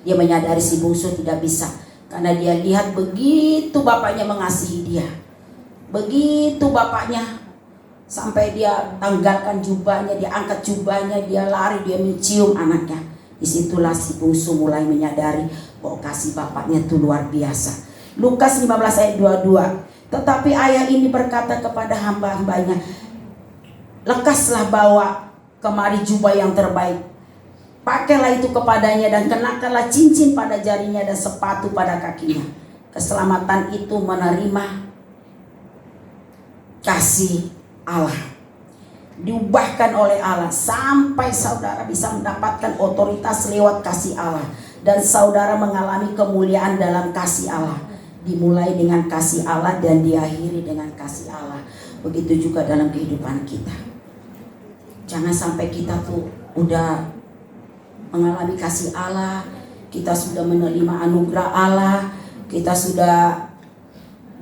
Dia menyadari si bungsu tidak bisa, karena dia lihat begitu bapaknya mengasihi dia. Begitu bapaknya sampai dia tanggalkan jubahnya, dia angkat jubahnya, dia lari, dia mencium anaknya. Disitulah si bungsu mulai menyadari bahwa kasih bapaknya itu luar biasa. Lukas 15 ayat 22. Tetapi ayah ini berkata kepada hamba-hambanya, "Lekaslah bawa kemari jubah yang terbaik. Pakailah itu kepadanya dan kenakanlah cincin pada jarinya dan sepatu pada kakinya." Keselamatan itu menerima kasih Allah, diubahkan oleh Allah sampai saudara bisa mendapatkan otoritas lewat kasih Allah, dan saudara mengalami kemuliaan dalam kasih Allah. Dimulai dengan kasih Allah dan diakhiri dengan kasih Allah. Begitu juga dalam kehidupan kita. Jangan sampai kita tuh udah mengalami kasih Allah, kita sudah menerima anugerah Allah, kita sudah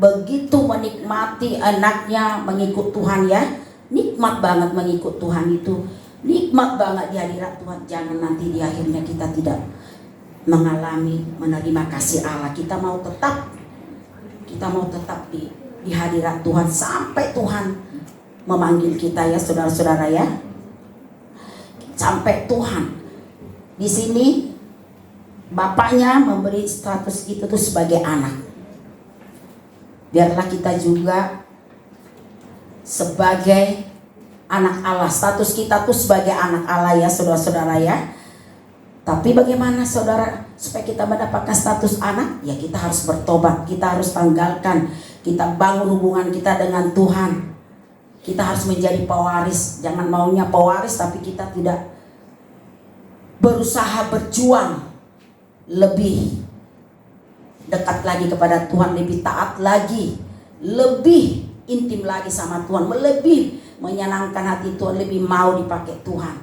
begitu menikmati anaknya mengikut Tuhan ya. Nikmat banget mengikut Tuhan itu, nikmat banget di hadirat Tuhan. Jangan nanti di akhirnya kita tidak mengalami menerima kasih Allah. Kita mau tetap di hadirat Tuhan sampai Tuhan memanggil kita ya, saudara-saudara ya. Sampai Tuhan. Di sini bapaknya memberi status itu tuh sebagai anak. Biarlah kita juga sebagai anak Allah. Status kita tuh sebagai anak Allah ya, saudara-saudara ya. Tapi bagaimana saudara supaya kita mendapatkan status anak? Ya kita harus bertobat, kita harus tanggalkan, kita bangun hubungan kita dengan Tuhan. Kita harus menjadi pewaris. Jangan maunya pewaris tapi kita tidak berusaha berjuang lebih dekat lagi kepada Tuhan, lebih taat lagi, lebih intim lagi sama Tuhan, lebih menyenangkan hati Tuhan, lebih mau dipakai Tuhan,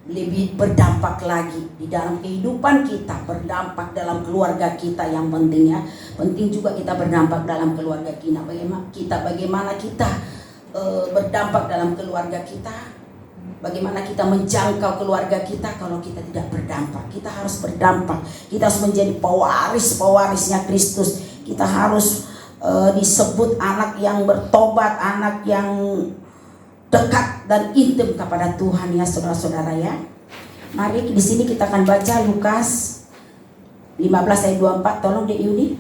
lebih berdampak lagi di dalam kehidupan kita, berdampak dalam keluarga kita. Yang pentingnya, penting juga kita berdampak dalam keluarga kita. Bagaimana kita berdampak dalam keluarga kita? Bagaimana kita menjangkau keluarga kita kalau kita tidak berdampak? Kita harus berdampak. Kita harus menjadi pewarisnya Kristus. Kita harus disebut anak yang bertobat, anak yang dekat dan intim kepada Tuhan ya saudara-saudara ya. Mari di sini kita akan baca Lukas 15 ayat 24. Tolong Dek Yuni.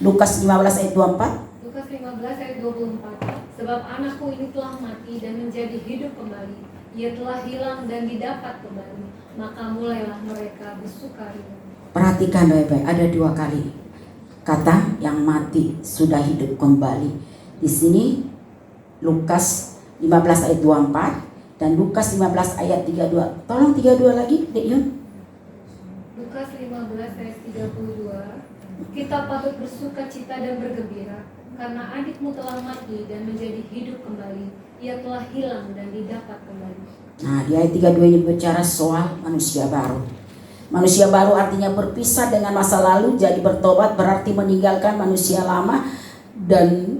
Lukas 15 ayat 24. Lukas 15 ayat 24. Sebab anakku ini telah mati dan menjadi hidup kembali. Ia telah hilang dan didapat kembali. Maka mulailah mereka bersukaria. Perhatikan baik-baik, ada 2 kali kata yang mati sudah hidup kembali. Di sini Lukas 15 ayat 24 dan Lukas 15 ayat 32. Tolong 32 lagi, Dek Yun. Lukas 15 ayat 32. Kita patut bersuka cita dan bergembira, karena adikmu telah mati dan menjadi hidup kembali. Ia telah hilang dan didapat kembali. Nah, di ayat 32 ini bicara soal manusia baru. Manusia baru artinya berpisah dengan masa lalu, jadi bertobat berarti meninggalkan manusia lama dan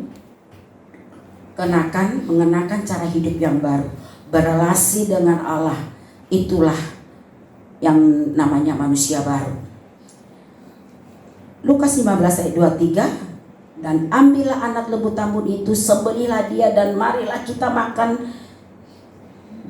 mengenakan cara hidup yang baru, berelasi dengan Allah. Itulah yang namanya manusia baru. Lukas 15 ayat 23. Dan ambillah anak lembu tambun itu, sembelihlah dia, dan marilah kita makan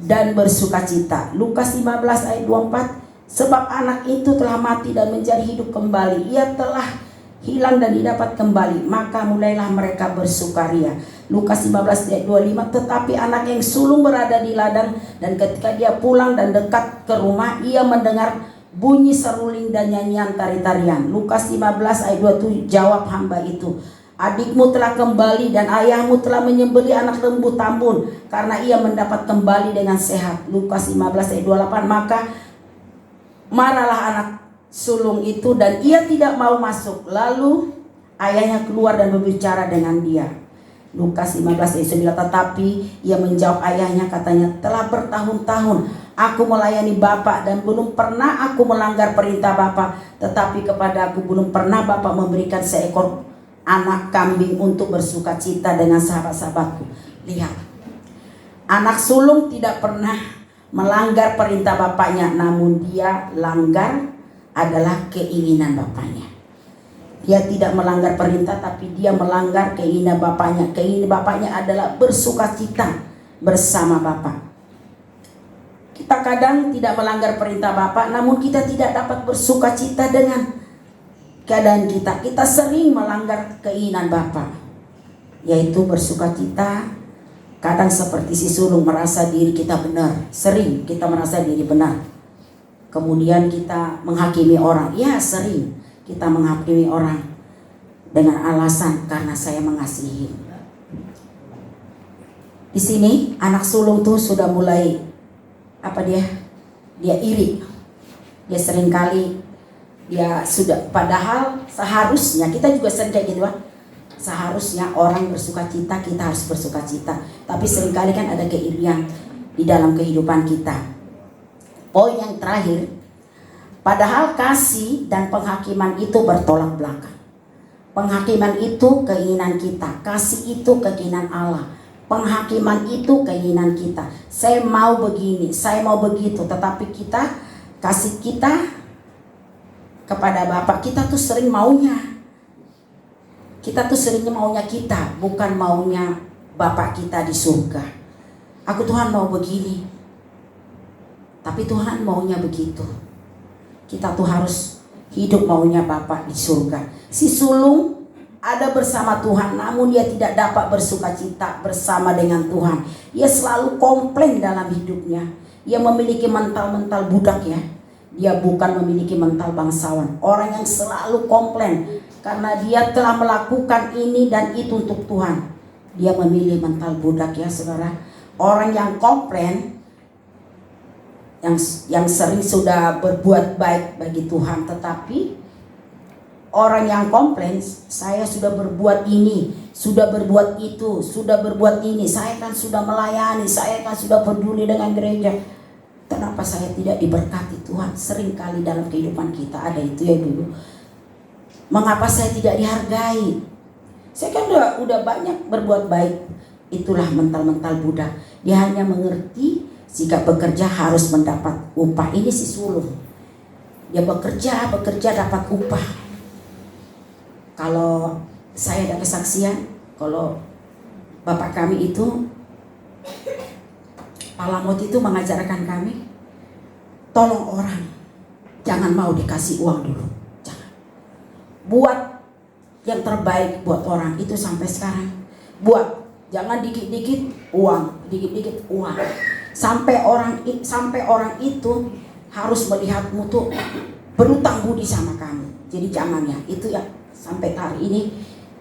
dan bersukacita. Lukas 15 ayat 24. Sebab anak itu telah mati dan menjadi hidup kembali. Ia telah hilang dan didapat kembali. Maka mulailah mereka bersukaria. Lukas 15 ayat 25. Tetapi anak yang sulung berada di ladang, dan ketika dia pulang dan dekat ke rumah, ia mendengar bunyi seruling dan nyanyian tari-tarian. Lukas 15 ayat 27. Jawab hamba itu, adikmu telah kembali dan ayahmu telah menyembelih anak lembu tambun, karena ia mendapat kembali dengan sehat. Lukas 15 ayat 28. Maka marahlah anak sulung itu dan ia tidak mau masuk. Lalu ayahnya keluar dan berbicara dengan dia. Lukas 15 ayat 9. Tetapi ia menjawab ayahnya, katanya, telah bertahun-tahun aku melayani Bapa dan belum pernah aku melanggar perintah Bapa. Tetapi kepada aku belum pernah Bapa memberikan seekor anak kambing untuk bersukacita dengan sahabat-sahabatku. Lihat, anak sulung tidak pernah melanggar perintah bapaknya, namun dia langgar adalah keinginan bapaknya. Dia tidak melanggar perintah, tapi dia melanggar keinginan bapaknya. Keinginan bapaknya adalah bersukacita bersama bapak. Kita kadang tidak melanggar perintah bapak, namun kita tidak dapat bersukacita dengan keadaan kita. Kita sering melanggar keinginan bapak, yaitu bersukacita. Kadang seperti si sulung merasa diri kita benar. Sering kita merasa diri benar. Kemudian kita menghakimi orang. Ya, sering kita menghakimi orang dengan alasan karena saya mengasihi. Di sini anak sulung tuh sudah mulai dia iri. Dia seringkali dia sudah, padahal seharusnya kita juga sering kayak gitu, seharusnya orang bersukacita, kita harus bersukacita. Tapi seringkali kan ada keirian di dalam kehidupan kita. Poin yang terakhir, padahal kasih dan penghakiman itu bertolak belakang. Penghakiman itu keinginan kita, kasih itu keinginan Allah. Penghakiman itu keinginan kita. Saya mau begini, saya mau begitu. Tetapi kita, kasih kita kepada Bapak, kita tuh sering maunya. Kita tuh seringnya maunya kita, bukan maunya Bapak kita di surga. Aku Tuhan mau begini, tapi Tuhan maunya begitu. Kita tuh harus hidup maunya Bapak di surga. Si sulung ada bersama Tuhan, namun dia tidak dapat bersukacita bersama dengan Tuhan. Dia selalu komplain dalam hidupnya. Dia memiliki mental-mental budak ya. Dia bukan memiliki mental bangsawan. Orang yang selalu komplain karena dia telah melakukan ini dan itu untuk Tuhan. Dia memilih mental budak ya saudara. Orang yang komplain, yang sering sudah berbuat baik bagi Tuhan, tetapi orang yang komplain, saya sudah berbuat ini, sudah berbuat itu, sudah berbuat ini, saya kan sudah melayani, saya kan sudah peduli dengan gereja. Kenapa saya tidak diberkati Tuhan? Seringkali dalam kehidupan kita ada itu ya dulu. Mengapa saya tidak dihargai? Saya kan udah banyak berbuat baik. Itulah mental-mental Buddha. Dia hanya mengerti jika bekerja harus mendapat upah. Ini si sulung. Dia bekerja dapat upah. Kalau saya ada kesaksian, kalau bapak kami itu, Palamot itu mengajarkan kami, tolong orang, jangan mau dikasih uang dulu, jangan. Buat yang terbaik buat orang itu sampai sekarang. Buat, jangan dikit-dikit uang, dikit-dikit uang. Sampai orang itu harus melihatmu tuh berutang budi sama kamu. Jadi jangan ya, itu ya sampai hari ini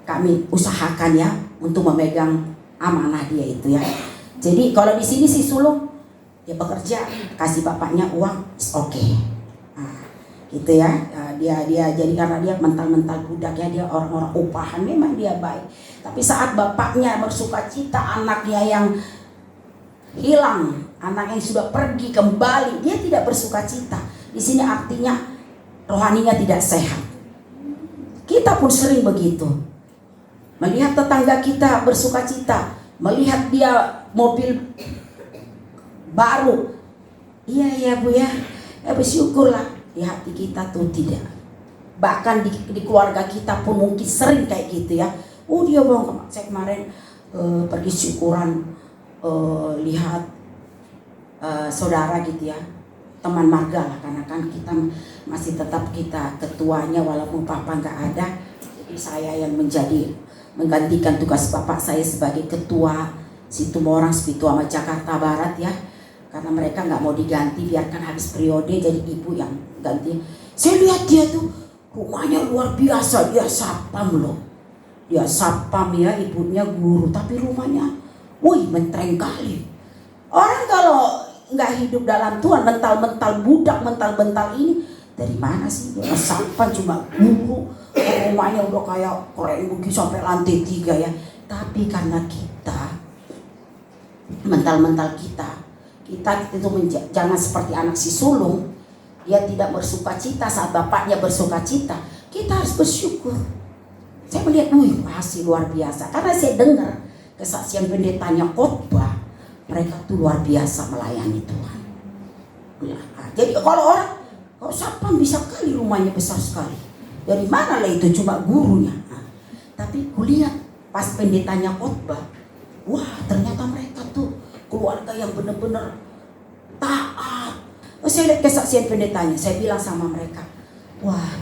kami usahakan ya untuk memegang amanah dia itu ya. Jadi kalau di sini si sulung dia bekerja, kasih bapaknya uang, oke. Nah, gitu ya. Dia jadi karena dia mental budak ya, dia orang-orang upahan, memang dia baik. Tapi saat bapaknya bersukacita anaknya yang hilang, anak yang sudah pergi kembali, dia tidak bersukacita. Di sini artinya rohaninya tidak sehat. Kita pun sering begitu. Melihat tetangga kita bersukacita, melihat dia mobil baru, iya Bu ya, bersyukurlah. Di hati kita tuh tidak. Bahkan di keluarga kita pun mungkin sering kayak gitu ya. Dia bang, saya kemarin pergi syukuran, lihat saudara gitu ya, teman marga lah, karena kan kita masih tetap kita ketuanya walaupun papa nggak ada. Jadi saya yang menggantikan tugas bapak saya sebagai ketua Situmorang Spiritual Jakarta Barat ya, karena mereka nggak mau diganti, biarkan habis periode jadi ibu yang ganti. Saya lihat dia tuh rumahnya luar biasa, dia sapam loh, dia sapam ya, ibunya guru, tapi rumahnya, mentereng kali. Orang kalau nggak hidup dalam Tuhan, mental budak, mental ini dari mana sih? Dia sapam cuma guru, rumahnya udah kayak korek bugi sampai lantai 3 ya. Tapi karena kita, mental kita itu jangan seperti anak si sulung. Dia tidak bersukacita saat bapaknya bersukacita. Kita harus bersyukur. Saya melihat, hasil luar biasa. Karena saya dengar kesaksian pendetanya khotbah, mereka tuh luar biasa melayani Tuhan. Jadi kalau sapam bisa kali rumahnya besar sekali. Dari mana lah itu, cuma gurunya. Tapi kulihat pas pendetanya khotbah, ternyata mereka tuh keluarga yang benar-benar taat. Saya lihat kesaksian pendetanya, saya bilang sama mereka,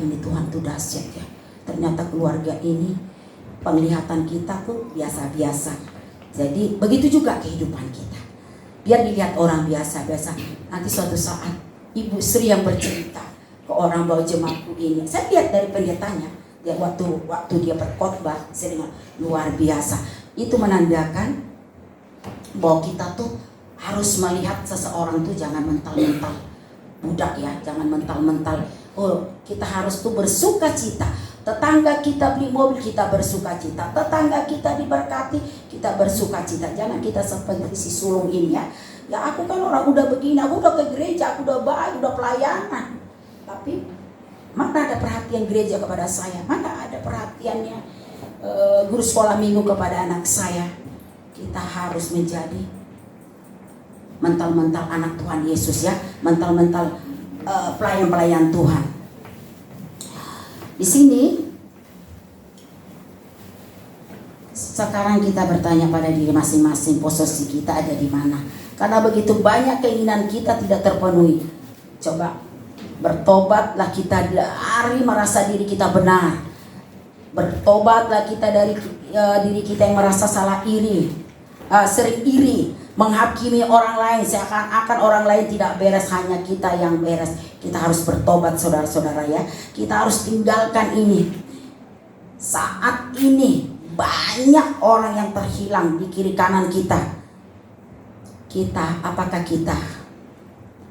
ini Tuhan tuh dahsyat ya. Ternyata keluarga ini, penglihatan kita tuh biasa-biasa. Jadi begitu juga kehidupan kita. Biar dilihat orang biasa-biasa. Nanti suatu saat Ibu Sri yang bercerita ke orang bahwa jemaatku ini, saya lihat dari pendetanya, dia waktu dia berkhotbah, saya dengar luar biasa. Itu menandakan bahwa kita tuh harus melihat seseorang tuh jangan mental budak ya, jangan mental. Kita harus tuh bersuka cita. Tetangga kita beli mobil, kita bersuka cita. Tetangga kita diberkati, kita bersuka cita. Jangan kita seperti si sulung ini ya. Ya aku kan orang udah begini, aku udah ke gereja, aku udah baik, udah pelayanan. Tapi mana ada perhatian gereja kepada saya? Mana ada perhatiannya guru sekolah minggu kepada anak saya? Kita harus menjadi mental anak Tuhan Yesus ya, mental pelayan Tuhan. Di sini sekarang kita bertanya pada diri masing-masing, posisi kita ada di mana? Karena begitu banyak keinginan kita tidak terpenuhi. Coba bertobatlah kita dari merasa diri kita benar. Bertobatlah kita dari diri kita yang merasa salah iri, sering iri, menghakimi orang lain seakan-akan orang lain tidak beres, hanya kita yang beres. Kita harus bertobat saudara-saudara ya. Kita harus tinggalkan ini. Saat ini banyak orang yang terhilang di kiri kanan kita. Apakah kita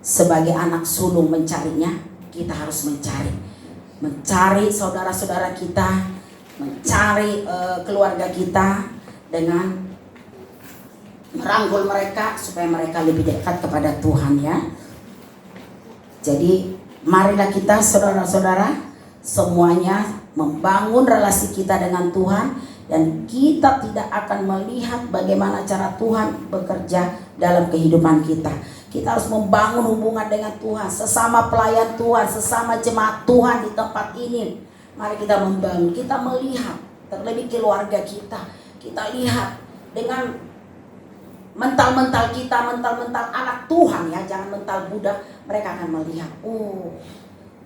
sebagai anak sulung mencarinya? Kita harus mencari saudara-saudara kita mencari keluarga kita dengan merangkul mereka supaya mereka lebih dekat kepada Tuhan ya. Jadi marilah kita saudara-saudara semuanya membangun relasi kita dengan Tuhan, dan kita tidak akan melihat bagaimana cara Tuhan bekerja dalam kehidupan kita. Kita harus membangun hubungan dengan Tuhan, sesama pelayan Tuhan, sesama jemaat Tuhan di tempat ini. Mari kita membangun, kita melihat, terlebih keluarga kita. Kita lihat dengan mental-mental kita, mental-mental anak Tuhan ya, jangan mental budak. Mereka akan melihat, oh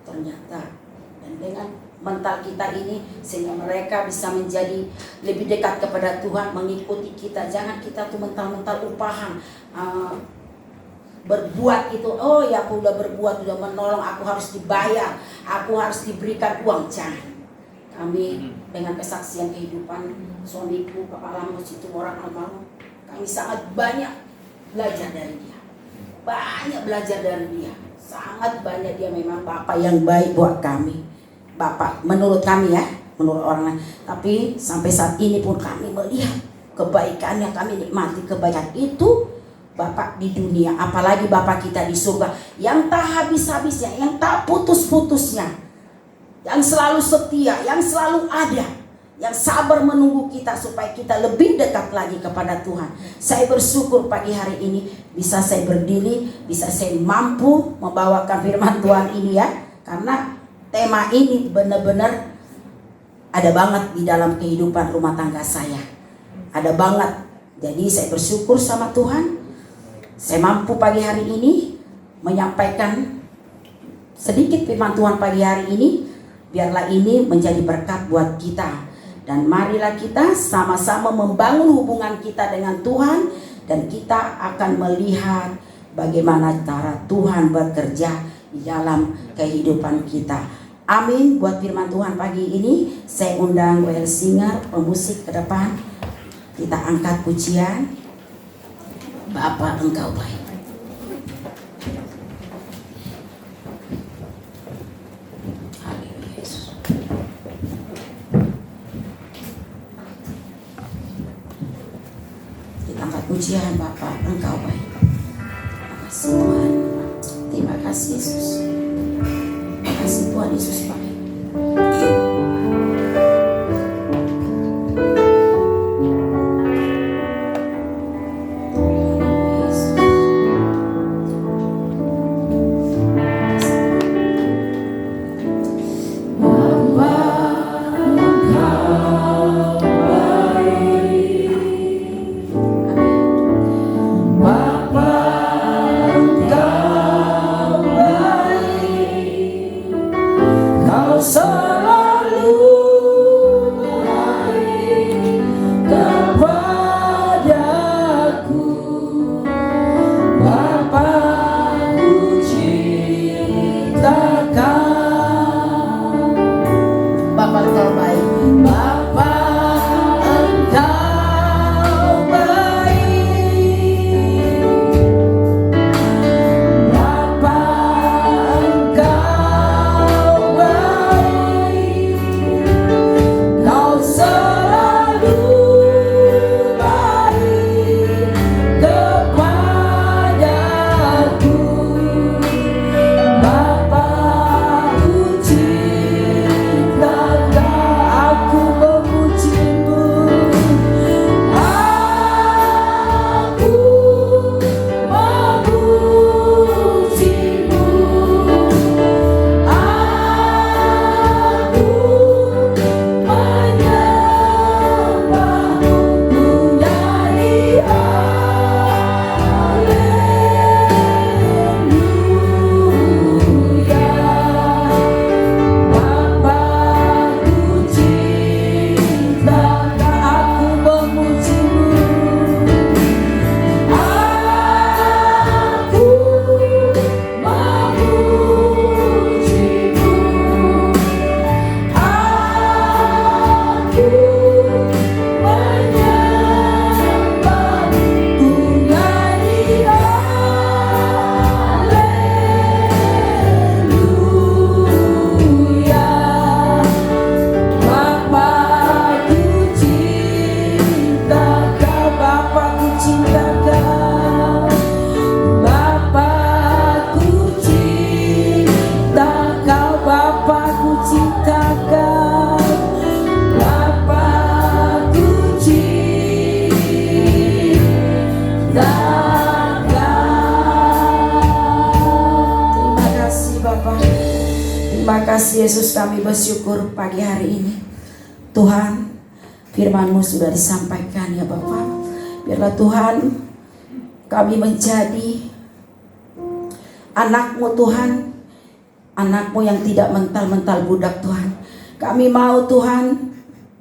ternyata, dan dengan mental kita ini sehingga mereka bisa menjadi lebih dekat kepada Tuhan, mengikuti kita. Jangan kita tuh mental-mental upahan, berbuat itu, oh ya aku udah berbuat, udah menolong, aku harus dibayar, aku harus diberikan uang. Jangan. Kami dengan kesaksian kehidupan suamiku, kepala masjid orang almarhum, kami sangat banyak belajar dari dia. Banyak belajar dari dia. Sangat banyak, dia memang bapak yang baik buat kami. Bapak menurut kami ya, menurut orang lain. Tapi sampai saat ini pun kami melihat kebaikannya, kami nikmati kebaikan itu. Bapak di dunia, apalagi Bapak kita di surga, yang tak habis-habisnya, yang tak putus-putusnya, yang selalu setia, yang selalu ada, yang sabar menunggu kita supaya kita lebih dekat lagi kepada Tuhan. Saya bersyukur pagi hari ini bisa saya berdiri, bisa saya mampu membawakan firman Tuhan ini ya, karena tema ini benar-benar ada banget di dalam kehidupan rumah tangga saya. Ada banget. Jadi saya bersyukur sama Tuhan, saya mampu pagi hari ini menyampaikan sedikit firman Tuhan pagi hari ini. Biarlah ini menjadi berkat buat kita. Dan marilah kita sama-sama membangun hubungan kita dengan Tuhan, dan kita akan melihat bagaimana cara Tuhan bekerja di dalam kehidupan kita. Amin. Buat firman Tuhan pagi ini, saya undang choir singer, pemusik ke depan. Kita angkat pujian, Bapa Engkau baik. Haleluya Yesus. Kita angkat pujian, Bapa Engkau baik. Terima kasih Tuhan. Terima kasih Yesus. Terima kasih Tuhan Yesus baik. Kau Bapa. Terima kasih Yesus, kami bersyukur pagi hari ini. Tuhan, firman-Mu sudah disampaikan ya Bapa. Biarlah Tuhan kami menjadi anak-Mu Tuhan, anak-Mu yang tidak mental-mental budak Tuhan. Kami mau Tuhan,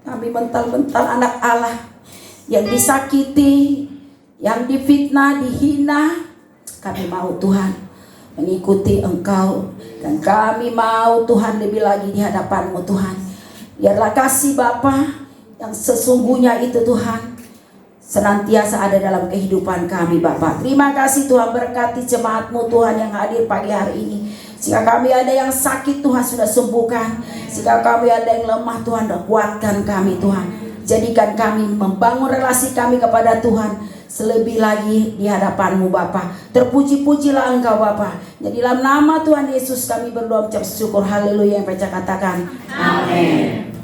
kami mental-mental anak Allah yang disakiti, yang difitnah, dihina. Kami mau Tuhan mengikuti Engkau, dan kami mau Tuhan lebih lagi di hadapan-Mu Tuhan. Biarlah kasih Bapa yang sesungguhnya itu Tuhan senantiasa ada dalam kehidupan kami Bapa. Terima kasih Tuhan, berkati jemaat-Mu Tuhan yang hadir pagi hari ini. Jika kami ada yang sakit Tuhan sudah sembuhkan. Jika kami ada yang lemah Tuhan kuatkan kami Tuhan. Jadikan kami membangun relasi kami kepada Tuhan selebih lagi di hadapan-Mu Bapa. Terpuji-pujilah Engkau Bapa. Jadi dalam nama Tuhan Yesus kami berdoa, ucap syukur, haleluya, yang baca katakan amin.